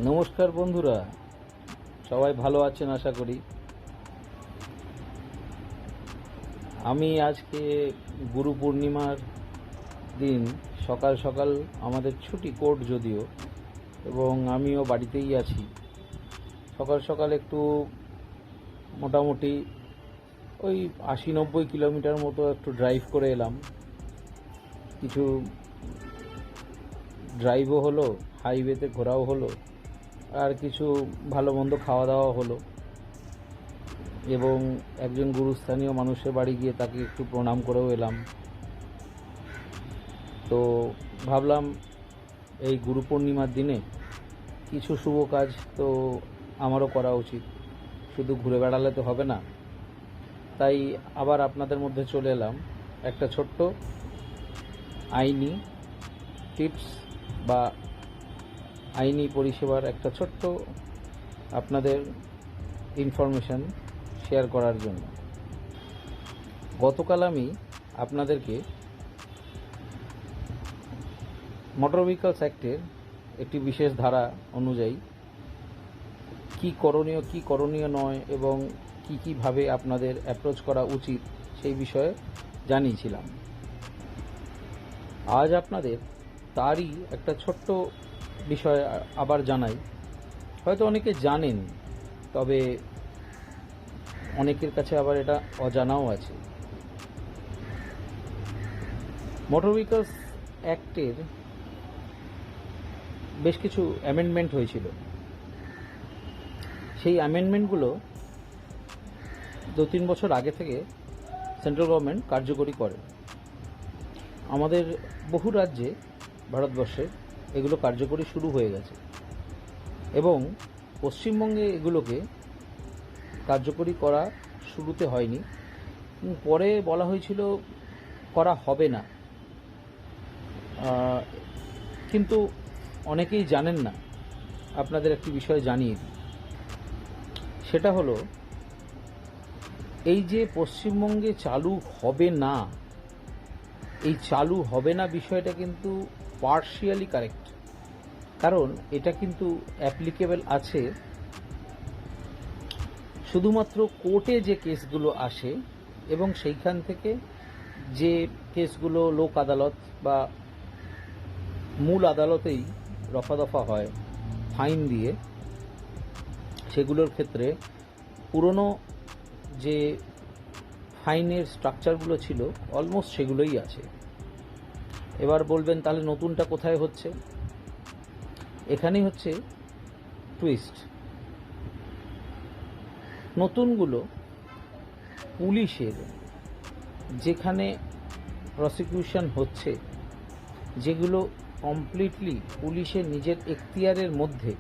নমস্কার বন্ধুরা, সবাই ভালো আছেন আশা করি। আমি আজকে গুরু পূর্ণিমার দিন সকাল সকাল, আমাদের ছুটি কোর্ট যদিও, এবং আমিও বাড়িতেই আছি। সকাল সকাল একটু মোটামুটি ওই 80-90 কিলোমিটার মতো একটু ড্রাইভ করে এলাম। কিছু ড্রাইভও হলো, হাইওয়েতে ঘোরাও হলো, আর কিছু ভালো মন্দ খাওয়া দাওয়া হলো, এবং একজন গুরুস্থানীয় মানুষের বাড়ি গিয়ে তাকে একটু প্রণাম করেও এলাম। তো ভাবলাম এই গুরু পূর্ণিমার দিনে কিছু শুভ কাজ তো আমারও করা উচিত, শুধু ঘুরে বেড়ালে তো হবে না। তাই আবার আপনাদের মধ্যে চলে এলাম একটা ছোট্ট আইনি টিপস বা আইনি পরিষেবার একটা ছোট্ট আপনাদের ইনফরমেশন শেয়ার করার জন্য। গতকাল আমি আপনাদেরকে মোটর ভেহিকলস অ্যাক্টের একটি বিশেষ ধারা অনুযায়ী কি করণীয় নয় এবং কীভাবে আপনাদের অ্যাপ্রোচ করা উচিত সেই বিষয়ে জানিয়েছিলাম। আজ আপনাদের তারই একটা ছোট্ট বিষয় আবার জানাই। হয়তো অনেকে জানেন, তবে অনেকের কাছে আবার এটা অজানাও আছে। মোটর ভেহিকলস অ্যাক্টের বেশ কিছু অ্যামেন্ডমেন্ট হয়েছিল। সেই অ্যামেন্ডমেন্টগুলো 2-3 বছর আগে থেকে সেন্ট্রাল গভর্নমেন্ট কার্যকরী করে। আমাদের বহু রাজ্যে, ভারতবর্ষে এগুলো কার্যকরী শুরু হয়ে গেছে, এবং পশ্চিমবঙ্গে এগুলোকে কার্যকরী করা শুরুতে হয়নি, পরে বলা হয়েছিল করা হবে না। কিন্তু অনেকেই জানেন না। আপনাদের একটি বিষয় জানিয়ে দিই, সেটা হলো এই যে পশ্চিমবঙ্গে চালু হবে না, এই চালু হবে না বিষয়টা কিন্তু পার্শিয়ালি কারেক্ট। কারণ এটা কিন্তু অ্যাপ্লিকেবল আছে শুধুমাত্র কোর্টে যে কেসগুলো আসে, এবং সেইখান থেকে যে কেসগুলো লোক আদালত বা মূল আদালতেই রফাদফা হয় ফাইন দিয়ে, সেগুলোর ক্ষেত্রে পুরনো যে ফাইনের স্ট্রাকচারগুলো ছিল অলমোস্ট সেগুলোই আছে। এবার বলবেন তাহলে নতুনটা কোথায় হচ্ছে? এখানেই হচ্ছে টুইস্ট। নতুনগুলো পুলিশের যেখানে প্রসিকিউশন হচ্ছে, যেগুলো কমপ্লিটলি পুলিশের নিজের এখতিয়ারের মধ্যে,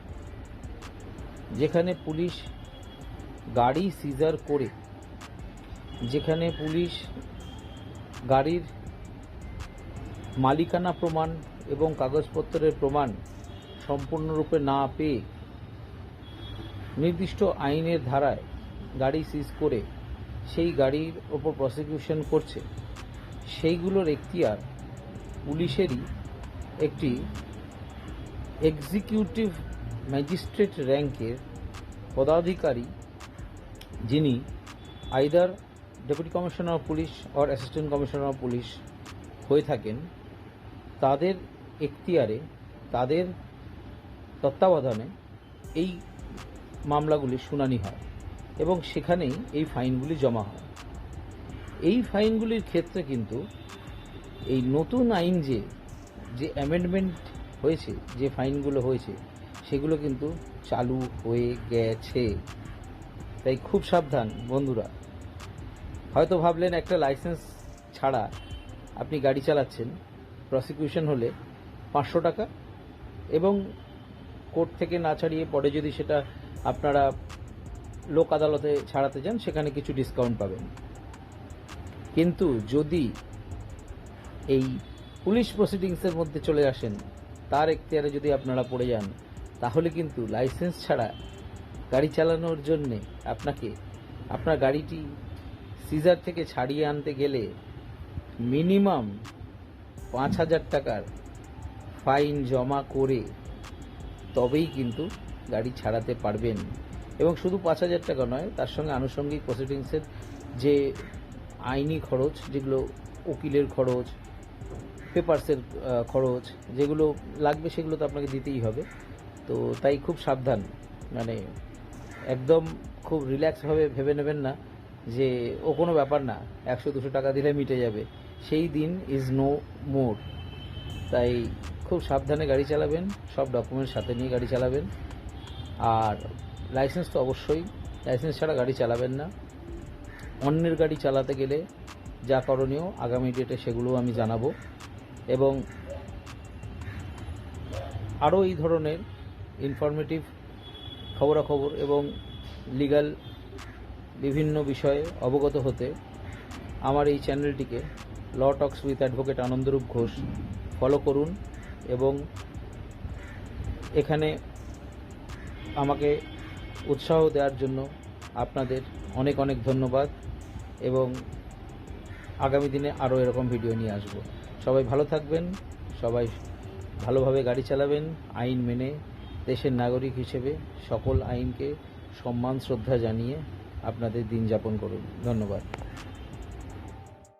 যেখানে পুলিশ গাড়ি সিজার করে, যেখানে পুলিশ গাড়ির মালিকানা প্রমাণ এবং কাগজপত্রের প্রমাণ সম্পূর্ণরূপে না পেয়ে নির্দিষ্ট আইনের ধারায় গাড়ি সিজ করে সেই গাড়ির ওপর প্রসিকিউশন করছে, সেইগুলোর এখতিয়ার পুলিশেরই একটি এক্সিকিউটিভ ম্যাজিস্ট্রেট র্যাঙ্কের পদাধিকারী, যিনি either deputy commissioner of police or assistant commissioner of police হয়ে থাকেন, তাদের এখতিয়ারে, তাদের তত্ত্বাবধানে এই মামলাগুলির শুনানি হয়, এবং সেখানেই এই ফাইনগুলি জমা হয়। এই ফাইনগুলির ক্ষেত্রে কিন্তু এই নতুন আইন যে অ্যামেন্ডমেন্ট হয়েছে, যে ফাইনগুলো হয়েছে, সেগুলো কিন্তু চালু হয়ে গেছে। তাই খুব সাবধান বন্ধুরা। হয়তো ভাবলেন একটা লাইসেন্স ছাড়া আপনি গাড়ি চালাচ্ছেন, প্রসিকিউশন হলে 500 টাকা, এবং কোর্ট থেকে না ছাড়িয়ে পরে যদি সেটা আপনারা লোক আদালতে ছাড়াতে যান, সেখানে কিছু ডিসকাউন্ট পাবেন। কিন্তু যদি এই পুলিশ প্রসিডিংসের মধ্যে চলে আসেন, তার এখতিয়ারে যদি আপনারা পড়ে যান, তাহলে কিন্তু লাইসেন্স ছাড়া গাড়ি চালানোর জন্যে আপনাকে আপনার গাড়িটি সিজার থেকে ছাড়িয়ে আনতে গেলে মিনিমাম 5,000 টাকার ফাইন জমা করে তবেই কিন্তু গাড়ি ছাড়াতে পারবেন। এবং শুধু 5,000 টাকা নয়, তার সঙ্গে আনুষঙ্গিক প্রসিডিংসের যে আইনি খরচ, যেগুলো উকিলের খরচ, পেপারসের খরচ যেগুলো লাগবে, সেগুলো তো আপনাকে দিতেই হবে। তো তাই খুব সাবধান, মানে একদম খুব রিল্যাক্সভাবে ভেবে নেবেন না যে ও কোনো ব্যাপার না, 100-200 টাকা দিলে মিটে যাবে। সেই দিন ইজ নো মোর। তাই খুব সাবধানে গাড়ি চালাবেন, সব ডকুমেন্টস সাথে নিয়ে গাড়ি চালাবেন। আর লাইসেন্স তো অবশ্যই, লাইসেন্স ছাড়া গাড়ি চালাবেন না। অন্যের গাড়ি চালাতে গেলে যা করণীয় আগামী ডেটে সেগুলো আমি জানাবো। এবং আরও এই ধরনের ইনফরমেটিভ খবরাখবর এবং লিগ্যাল বিভিন্ন বিষয়ে অবগত হতে আমার এই চ্যানেলটিকে ল টক্স উইথ অ্যাডভোকেট আনন্দরূপ ঘোষ ফলো করুন। এবং এখানে আমাকে উৎসাহ দেওয়ার জন্য আপনাদের অনেক অনেক ধন্যবাদ। এবং আগামী দিনে আরও এরকম ভিডিও নিয়ে আসব। সবাই ভালো থাকবেন, সবাই ভালোভাবে গাড়ি চালাবেন, আইন মেনে। দেশের নাগরিক হিসেবে সকল আইনকে সম্মান শ্রদ্ধা জানিয়ে আপনাদের দিন যাপন করুন। ধন্যবাদ।